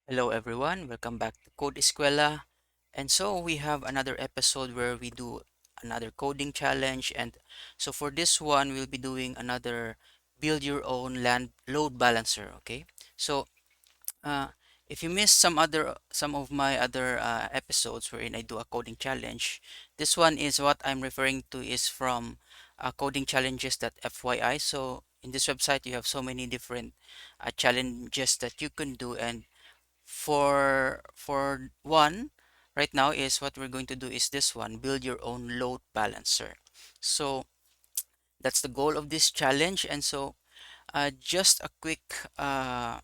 Hello everyone, welcome back to Code Escuela. And so we have another episode where we do another coding challenge. And so for this one, we'll be doing another build your own land load balancer. Okay. So uh, if you missed some of my other episodes wherein I do a coding challenge, this one is what I'm referring to is from codingchallenges.fyi. So in this website, you have so many different challenges that you can do, and for one right now is what we're going to do is this one, build your own load balancer. So that's the goal of this challenge. And so just a quick uh,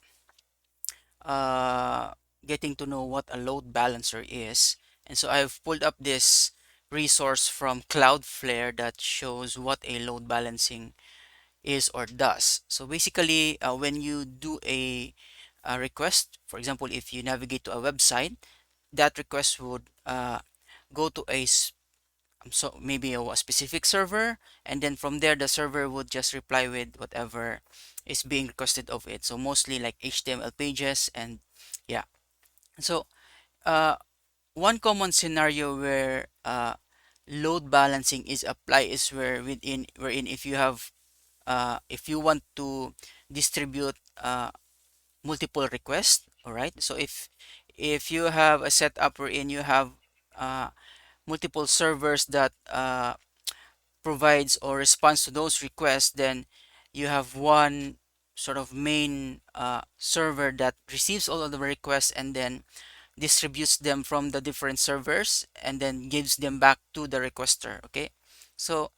uh, getting to know what a load balancer is. And so I've pulled up this resource from Cloudflare that shows what a load balancing is or does. So basically, when you do a request, for example, if you navigate to a website, that request would go to so maybe a specific server, and then from there the server would just reply with whatever is being requested of it. So mostly like HTML pages, and yeah. So uh, one common scenario where load balancing is applied is wherein if you want to distribute multiple requests. All right, so if you have a setup wherein you have uh, multiple servers that provides or responds to those requests, then you have one sort of main server that receives all of the requests and then distributes them from the different servers and then gives them back to the requester. Okay, so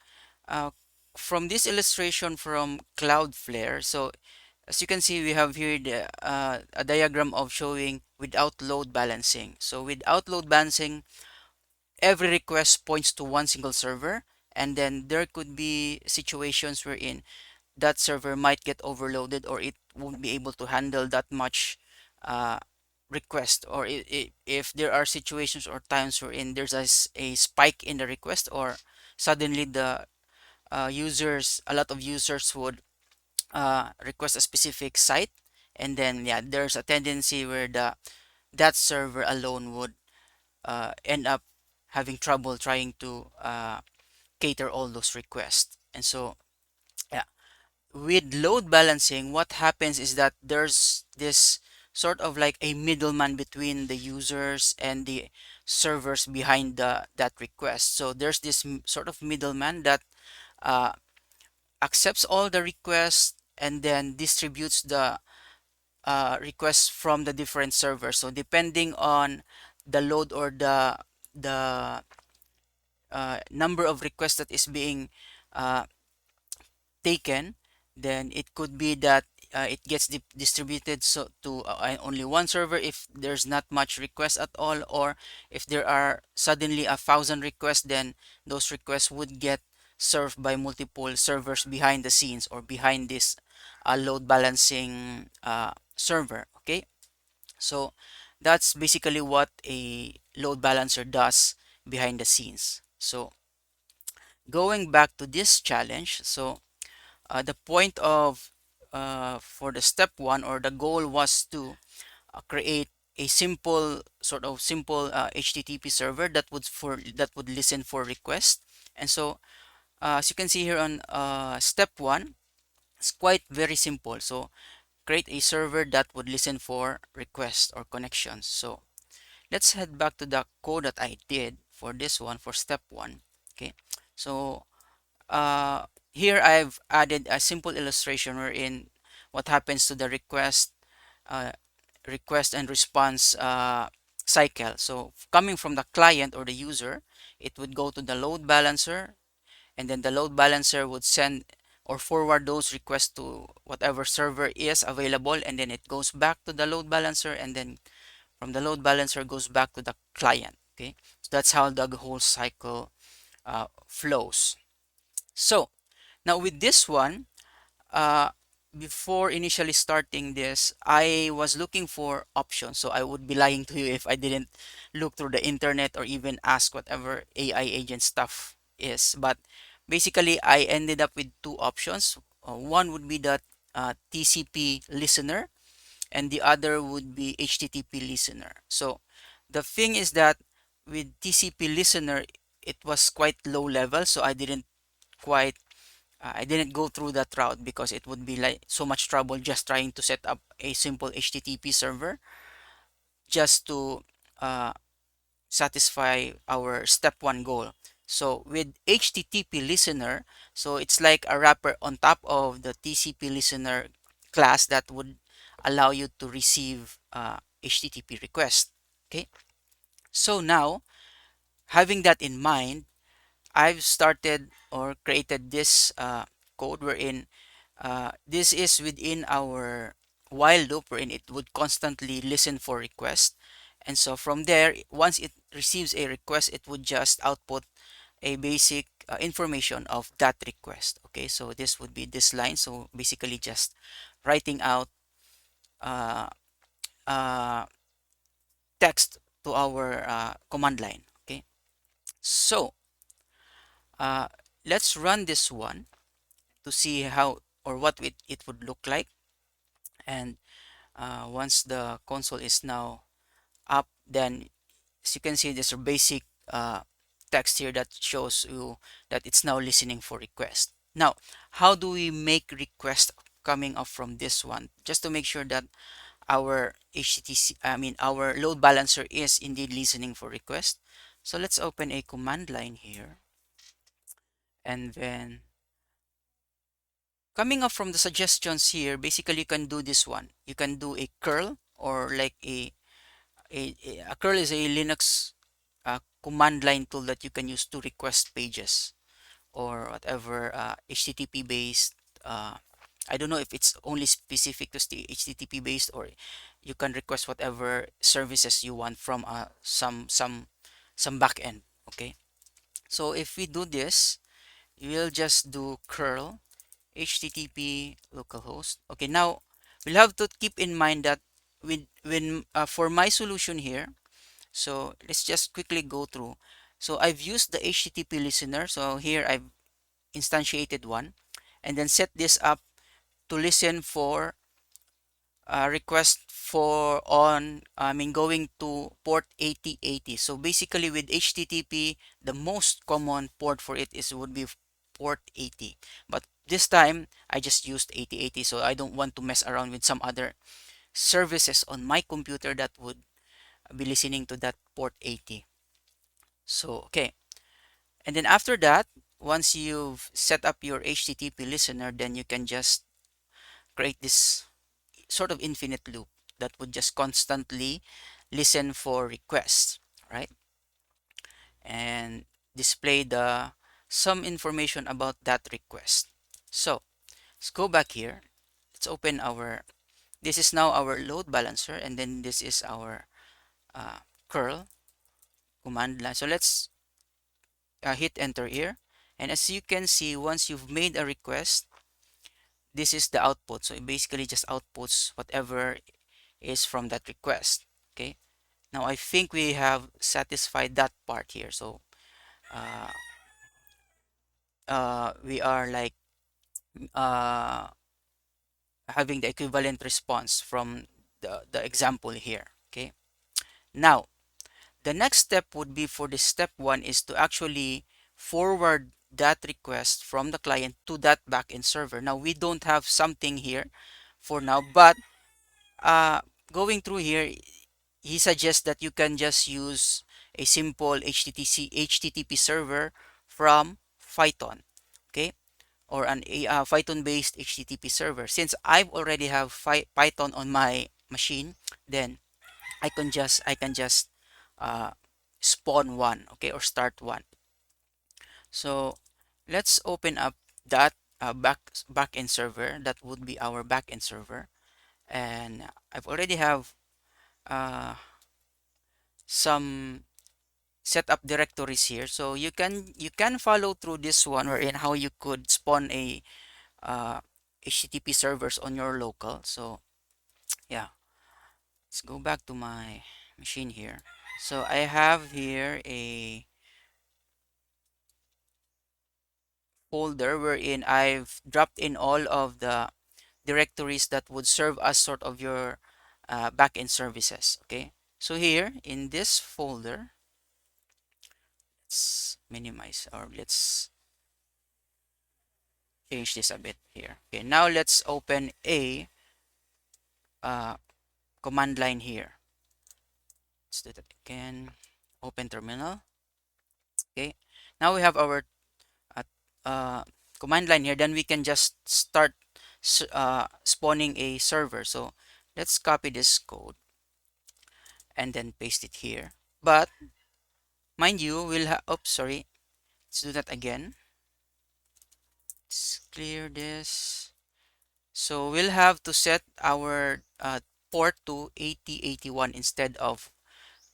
uh, from this illustration from Cloudflare, so as you can see, we have here a diagram of showing without load balancing. So without load balancing, every request points to one single server, and then there could be situations wherein that server might get overloaded or it won't be able to handle that much uh, request, or if there are situations or times wherein there's a spike in the request, or suddenly the a lot of users would request a specific site, and then yeah, there's a tendency where that server alone would end up having trouble trying to cater all those requests. And so yeah, with load balancing, what happens is that there's this sort of like a middleman between the users and the servers behind that request. So there's this sort of middleman that uh, accepts all the requests and then distributes the requests from the different servers. So depending on the load or the number of requests that is being uh, taken, then it could be that it gets distributed so to only one server if there's not much requests at all, or if there are suddenly 1,000 requests, then those requests would get served by multiple servers behind the scenes or behind this load balancing server. Okay, so that's basically what a load balancer does behind the scenes. So going back to this challenge, so the point of for the step one, or the goal, was to create a simple HTTP server that would listen for requests. And so as you can see here on step one, it's quite very simple. So create a server that would listen for requests or connections. So let's head back to the code that I did for this one, for step one. Okay, so uh, here I've added a simple illustration wherein what happens to the uh, request and response cycle. So coming from the client or the user, it would go to the load balancer, and then the load balancer would send or forward those requests to whatever server is available, and then it goes back to the load balancer, and then from the load balancer goes back to the client. Okay, so that's how the whole cycle flows. So now with this one, uh, before initially starting this, I was looking for options. So I would be lying to you if I didn't look through the internet or even ask whatever AI agent stuff is. But basically, I ended up with two options. One would be the TCP listener, and the other would be HTTP listener. So the thing is that with TCP listener, it was quite low level, so quite I didn't go through that route because it would be like so much trouble just trying to set up a simple HTTP server just to uh, satisfy our step one goal. So with HTTP listener, so it's like a wrapper on top of the TCP listener class that would allow you to receive HTTP request. Okay, so now having that in mind, I've started or created this code wherein this is within our while loop wherein it would constantly listen for requests. And so from there, once it receives a request, it would just output a basic information of that request. Okay, so this would be this line. So basically just writing out uh, uh, text to our command line. Okay, so uh, let's run this one to see how or what it would look like. And once the console is now up, then as you can see, there's a basic text here that shows you that it's now listening for request. Now, how do we make request coming up from this one? Just to make sure that our our load balancer is indeed listening for request. So let's open a command line here, and then coming up from the suggestions here, basically you can do this one. You can do a curl, or like a curl is a Linux command line tool that you can use to request pages or whatever HTTP based. I don't know if it's only specific to HTTP based, or you can request whatever services you want from some backend. Okay, so if we do this, we'll just do curl HTTP localhost. Okay, now we'll have to keep in mind that when for my solution here, so let's just quickly go through. So I've used the HTTP listener. So here I've instantiated one, and then set this up to listen for a request for going to port 8080. So basically with HTTP, the most common port for it is would be port 80. But this time I just used 8080, so I don't want to mess around with some other services on my computer that would be listening to that port 80. So okay, and then after that, once you've set up your HTTP listener, then you can just create this sort of infinite loop that would just constantly listen for requests, right? And display the some information about that request. So let's go back here. Let's open our, this is now our load balancer, and then this is our curl command line. So let's hit enter here. And as you can see, once you've made a request, this is the output. So it basically just outputs whatever is from that request. Okay. Now I think we have satisfied that part here. So uh, we are like uh, having the equivalent response from the example here. Okay. Now the next step would be for this step one is to actually forward that request from the client to that backend server. Now we don't have something here for now, but uh, going through here, he suggests that you can just use a simple HTTP server from Python, okay, or an Python based HTTP server. Since I already have Python on my machine, then I can just uh, spawn one, okay, or start one. So let's open up that backend server. That would be our backend server, and I've already have uh, some set up directories here. So you can follow through this one, wherein how you could spawn a HTTP servers on your local. So yeah, let's go back to my machine here. So I have here a folder wherein I've dropped in all of the directories that would serve as sort of your backend services. Okay, so here in this folder, let's minimize, or let's change this a bit here. Okay, now let's open a uh, command line here. Let's do that again. Open terminal. Okay, now we have our uh, uh, command line here. Then we can just start spawning a server. So let's copy this code and then paste it here. But mind you, we'll have, oops, sorry. Let's do that again. Let's clear this. So we'll have to set our port to 8081 instead of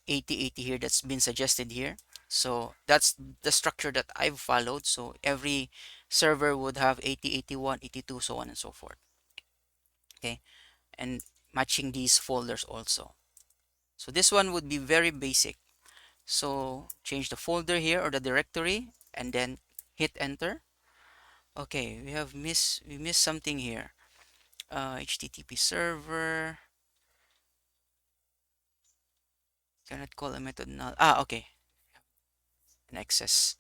8080 here that's been suggested here. So that's the structure that I've followed. So every server would have 8081, 82, so on and so forth. Okay, and matching these folders also. So this one would be very basic. So change the folder here or the directory and then hit enter. Okay, we missed something here. HTTP server cannot call a method null. Okay, an access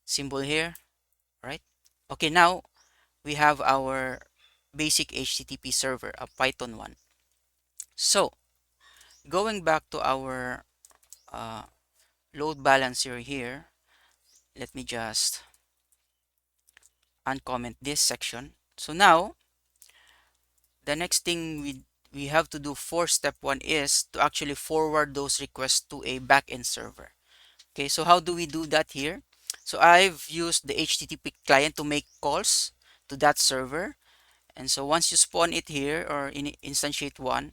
symbol here, right? Okay, now we have our basic HTTP server, a Python one. So going back to our uh, load balancer here, let me just uncomment this section. So now the next thing we have to do for step one is to actually forward those requests to a backend server. Okay, so how do we do that here? So I've used the HTTP client to make calls to that server. And so once you spawn it here or instantiate one,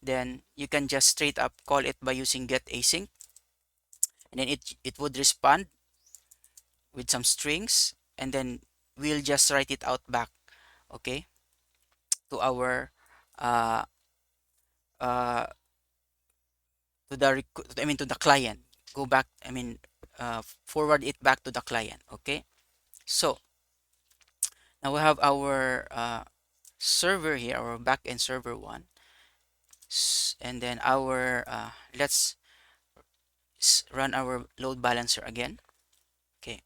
then you can just straight up call it by using get async. And then it would respond with some strings. And then we'll just write it out back, okay, to our uh, uh, to the to the client. Go back, forward it back to the client, okay? So now we have our server here, our backend server one, and then our let's run our load balancer again. Okay,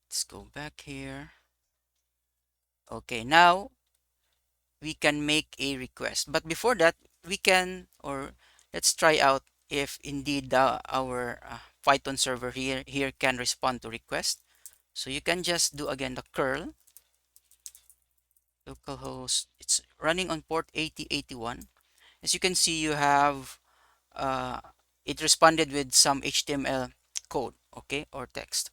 let's go back here. Okay, now we can make a request, but before that we can, or let's try out if indeed our Python server here can respond to request. So you can just do again the curl localhost. It's running on port 8081. As you can see, you have uh, it responded with some HTML code, okay, or text.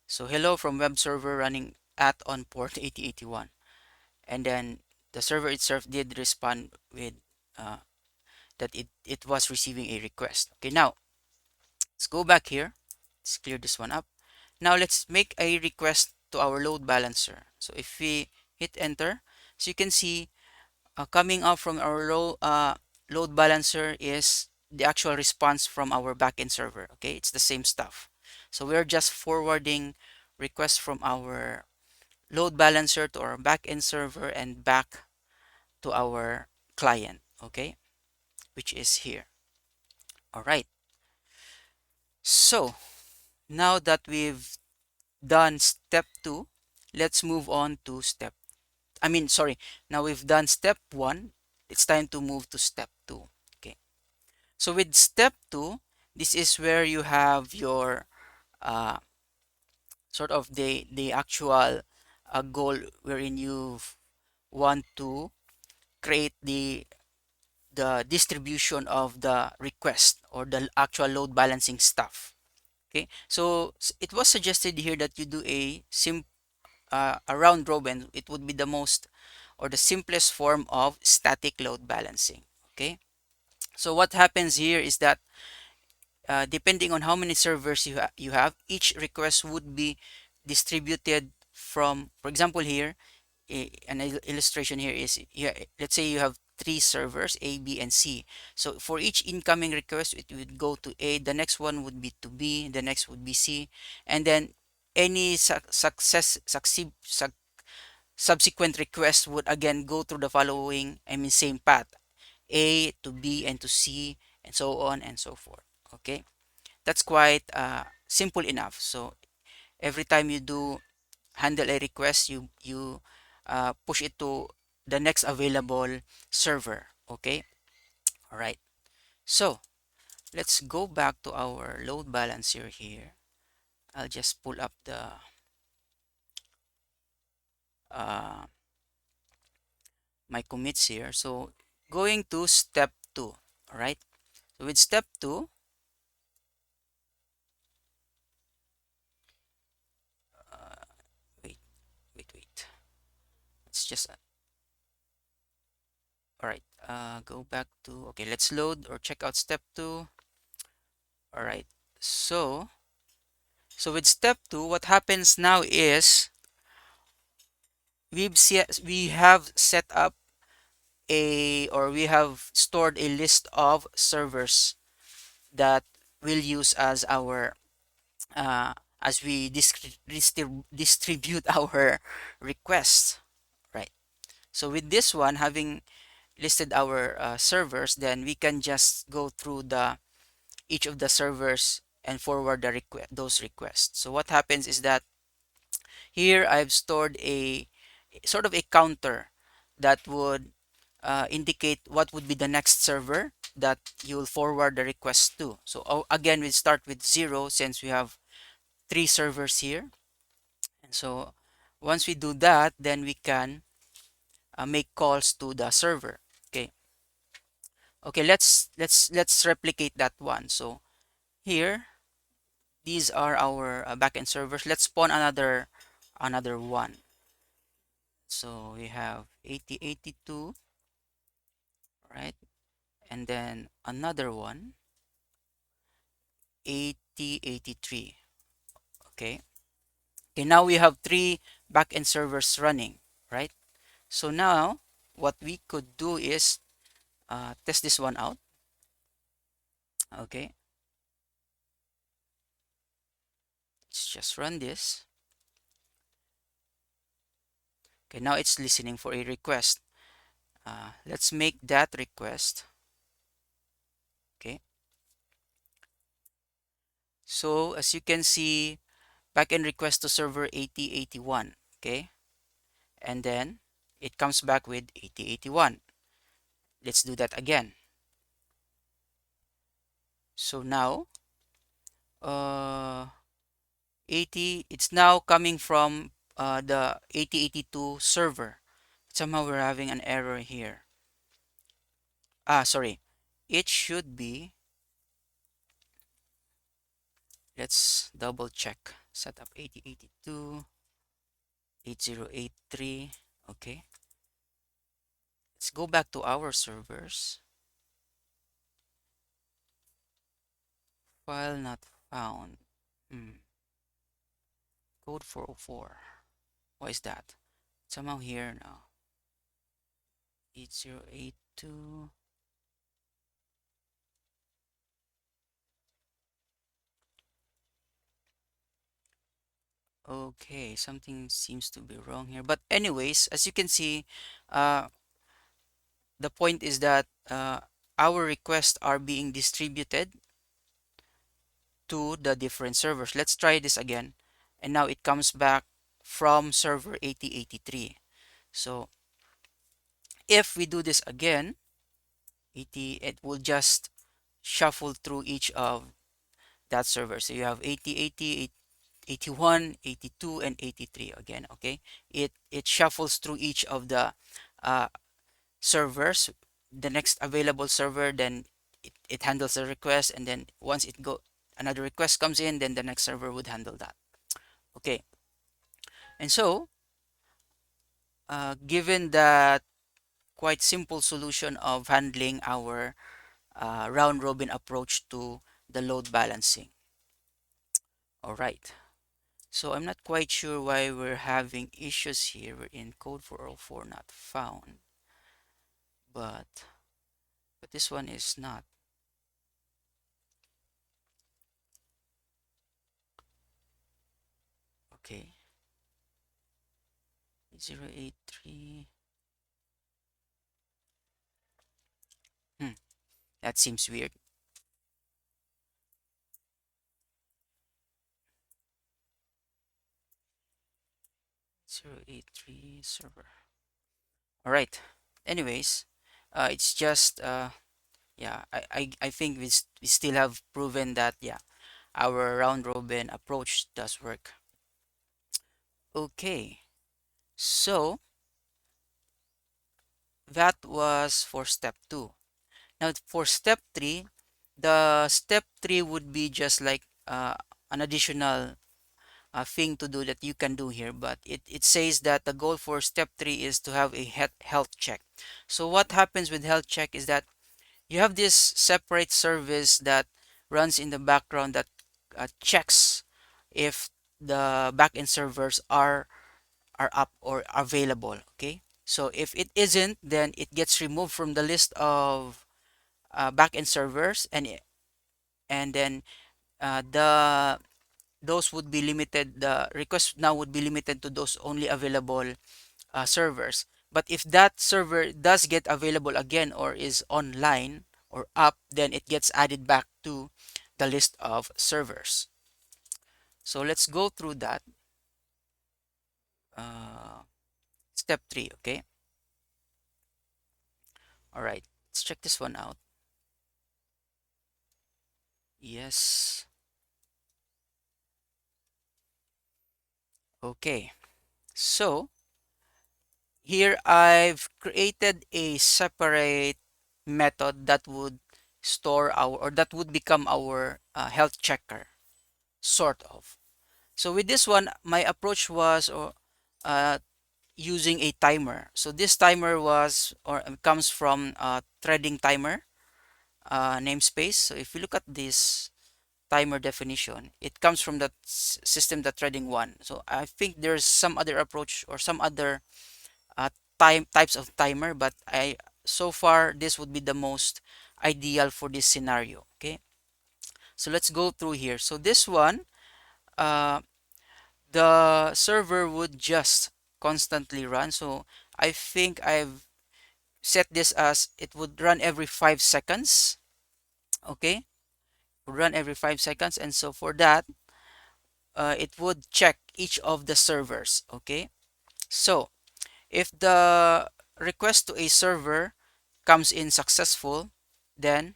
So hello from web server running at on port 8081, and then the server itself did respond with that it was receiving a request. Okay, now let's go back here. Let's clear this one up. Now let's make a request to our load balancer. So if we hit enter, so you can see coming up from our load balancer is the actual response from our backend server. Okay, it's the same stuff. So we're just forwarding requests from our load balancer to our backend server and back to our client. Okay, which is here. All right. So now that we've done step two, let's move on to sorry. Now we've done step one. It's time to move to step two. Okay. So with step two, this is where you have your uh, sort of the actual goal wherein you want to create the distribution of the request or the actual load balancing stuff. Okay, so it was suggested here that you do a round robin. It would be the most or the simplest form of static load balancing. Okay, so what happens here is that depending on how many servers you have, each request would be distributed from, for example, here, an illustration here is, yeah, let's say you have three servers, A, B, and C. So for each incoming request, it would go to A, the next one would be to B, the next would be C, and then any subsequent requests would again go through the following, I mean, same path, A to B and to C, and so on and so forth. Okay, that's quite simple enough. So every time you do handle a request, you push it to the next available server. Okay, all right. So let's go back to our load balancer here. I'll just pull up the uh, my commits here. So going to step 2. All right. So with step 2, uh, wait, wait. It's just all right. Go back to, okay. Let's load or check out step 2. All right. So with step 2, what happens now is we have set up we have stored a list of servers that we'll use as our uh, as we distribute our requests, right? So with this one, having listed our servers, then we can just go through the each of the servers and forward those requests. So what happens is that here I've stored a sort of a counter that would indicate what would be the next server that you'll forward the request to. So again, we start with 0 since we have 3 servers here. And so once we do that, then we can make calls to the server. Okay. Okay, let's replicate that one. So here, these are our backend servers. Let's spawn another one. So we have 8082, right? And then another one, 8083. Okay. Okay, now we have 3 backend servers running, right? So now what we could do is test this one out. Okay, let's just run this. Okay, now it's listening for a request. Let's make that request. Okay, so as you can see, backend request to server 8081. Okay, and then it comes back with 8081. Let's do that again. So now, uh, 80, it's now coming from the 8082 server. Somehow we're having an error here. Sorry. It should be, let's double check. Setup 8082, 8083. Okay. Let's go back to our servers. File not found. Code 404. Why is that? Somehow here now. 8082. Okay, something seems to be wrong here. But anyways, as you can see, uh, the point is that our requests are being distributed to the different servers. Let's try this again. And now it comes back from server 8083. So if we do this again, it will just shuffle through each of that server. So you have 8080, 81, 82, and 83 again. Okay, it shuffles through each of the uh, servers, the next available server, then it handles the request, and then once another request comes in, then the next server would handle that. Okay, and so given that quite simple solution of handling our round robin approach to the load balancing. All right, so I'm not quite sure why we're having issues here. We're in code 404 not found, but this one is not. Okay, 083. Hmm, that seems weird. 083 server. All right. Anyways, it's just yeah, I think we still have proven that yeah, our round robin approach does work. Okay. So that was for step 2. Now for step 3, the step 3 would be just like an additional thing to do that you can do here, but it says that the goal for step 3 is to have a health check. So what happens with health check is that you have this separate service that runs in the background that checks if the backend servers are up or available. Okay, so if it isn't, then it gets removed from the list of backend servers, and then the those would be limited. The request now would be limited to those only available servers. But if that server does get available again or is online or up, then it gets added back to the list of servers. So let's go through that. Uh, Step 3, okay? All right, let's check this one out. Yes. Okay. So here I've created a separate method that would store our, or that would become our health checker, sort of. So with this one, my approach was uh, using a timer. So this timer was, or comes from threading timer namespace. So if you look at this timer definition, it comes from the system.threading one. So I think there's some other approach or some other uh, types of timer, but I so far this would be the most ideal for this scenario. Okay, so let's go through here. So this one, uh, the server would just constantly run. So I think I've set this as it would run every 5 seconds. Okay, would run every 5 seconds, and so for that, it would check each of the servers. Okay, so if the request to a server comes in successful, then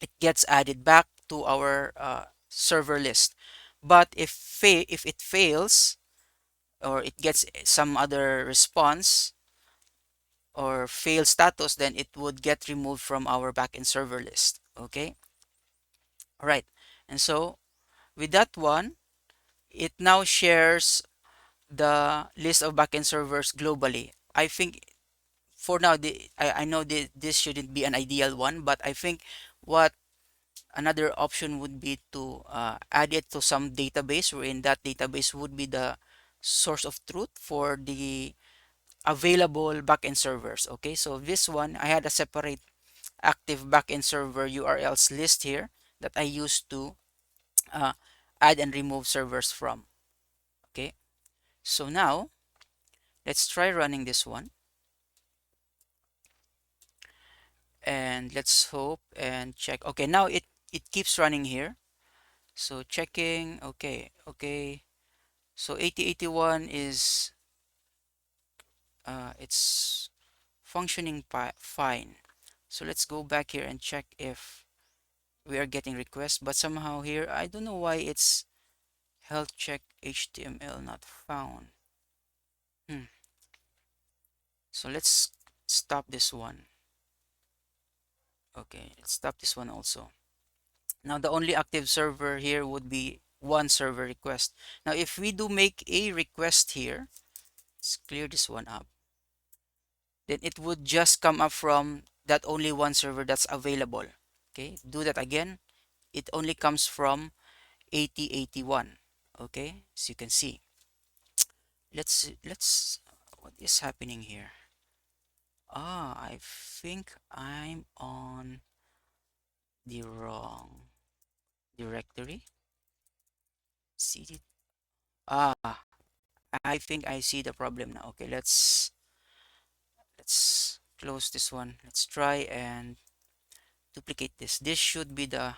it gets added back to our server list. But if it fails or it gets some other response or fail status, then it would get removed from our backend server list. Okay, all right. And so with that one, it now shares the list of backend servers globally. I think for now, I know this shouldn't be an ideal one, but I think what another option would be to add it to some database, wherein that database would be the source of truth for the available backend servers. Okay, so this one, I had a separate active backend server URLs list here that I used to uh, add and remove servers from. Okay, so now let's try running this one, and let's hope and check. Okay, now it keeps running here. So checking. Okay, okay. So 8081 is it's functioning fine. So let's go back here and check if we are getting requests, but somehow here I don't know why it's health check HTML not found. Hmm. So let's stop this one. Okay, let's stop this one also. Now the only active server here would be one server request. Now if we do make a request here, let's clear this one up, then it would just come up from that only one server that's available. Okay, do that again. It only comes from 8081. Okay, as you can see. Let's what is happening here? Ah, I think I'm on the wrong directory. CD. Ah, I think I see the problem now. Okay, let's close this one. Let's try and duplicate this. This should be the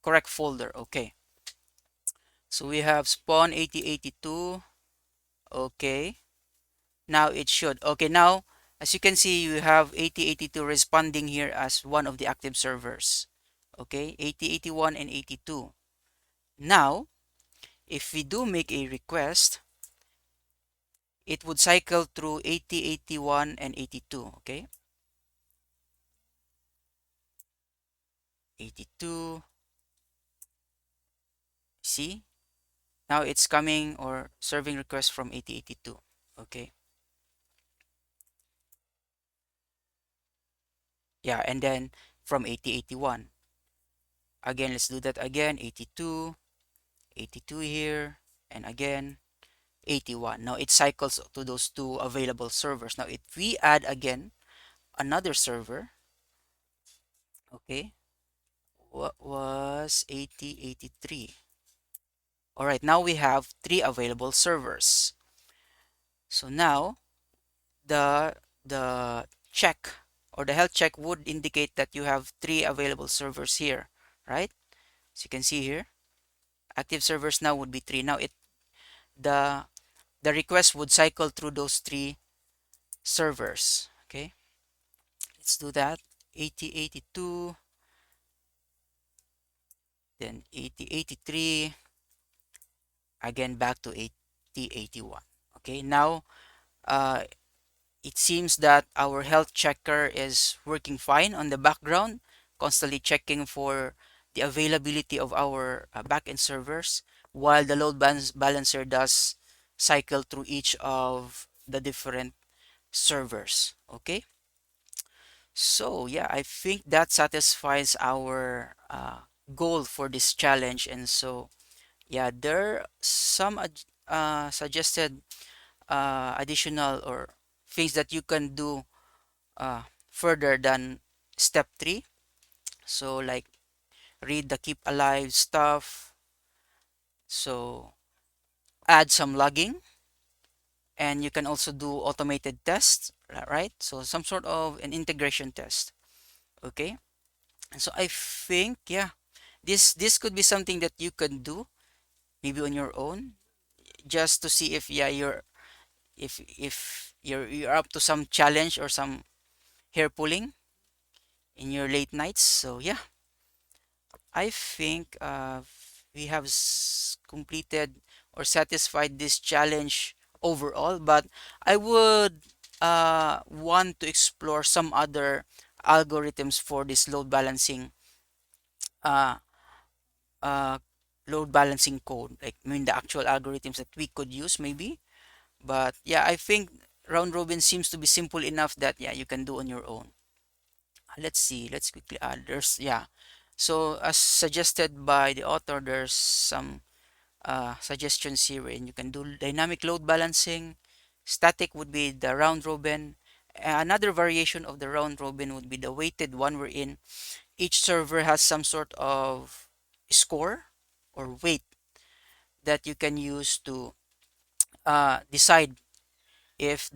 correct folder. Okay, so we have spawn 8082. Okay, now it should. Okay, now as you can see, you have 8082 responding here as one of the active servers. Okay, 8081 and 82. Now if we do make a request, it would cycle through 80, 81, and 82. Okay, 82. See, now it's coming or serving request from 8082. Okay, yeah, and then from 8081 again, let's do that again. 82, 82 here, and again 81. Now it cycles to those two available servers. Now if we add again another server, okay, what was 8083? All right, now we have three available servers. So now the the check or the health check would indicate that you have three available servers here, right? So you can see here, active servers now would be three. Now the the request would cycle through those three servers. Okay, let's do that. 8082, then 8083, again back to 8081. Okay, now uh, it seems that our health checker is working fine on the background, constantly checking for the availability of our backend servers, while the balancer does cycle through each of the different servers. Okay, so yeah, I think that satisfies our goal for this challenge. And so yeah, there are some suggested additional or things that you can do uh, further than step 3. So like read the keep alive stuff, so add some logging, and you can also do automated tests, right? So some sort of an integration test. Okay, and so I think yeah, this could be something that you can do maybe on your own, just to see if yeah you're up to some challenge or some hair pulling in your late nights. So yeah, I think we have completed or satisfied this challenge overall, but I would want to explore some other algorithms for this uh, uh, load balancing code. Like I mean the actual algorithms that we could use maybe. But yeah, I think round robin seems to be simple enough that yeah you can do on your own. Let's see, let's quickly add. There's yeah. So as suggested by the author, there's some suggestions here, and you can do dynamic load balancing. Static would be the round robin. Another variation of the round robin would be the weighted one, wherein each server has some sort of score or weight that you can use to decide if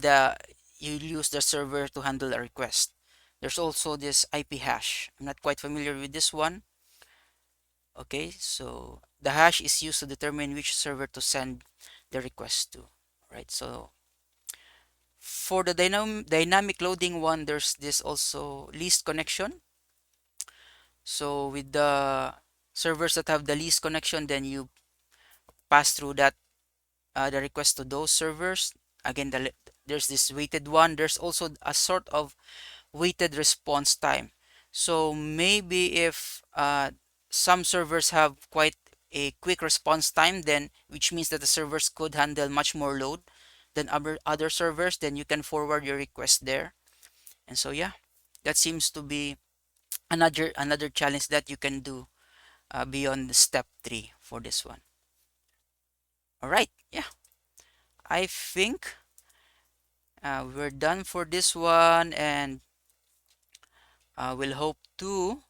you use the server to handle a request. There's also this IP hash. I'm not quite familiar with this one. Okay, so the hash is used to determine which server to send the request to. Right, so for the dynamic loading one, there's this also least connection. So with the servers that have the least connection, then you pass through that the request to those servers. Again, there's this weighted one. There's also a sort of weighted response time. So maybe if some servers have quite a quick response time, then which means that the servers could handle much more load than other servers, then you can forward your request there. And so yeah, that seems to be another challenge that you can do beyond step 3 for this one. All right, yeah, I think we're done for this one, and we'll hope to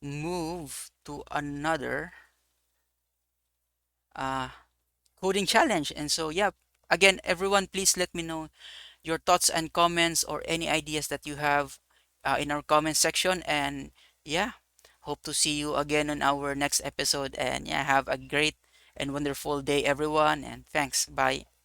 move to another uh, coding challenge. And so, yeah, again, everyone, please let me know your thoughts and comments or any ideas that you have in our comment section. And yeah, hope to see you again on our next episode. And yeah, have a great and wonderful day, everyone. And thanks. Bye.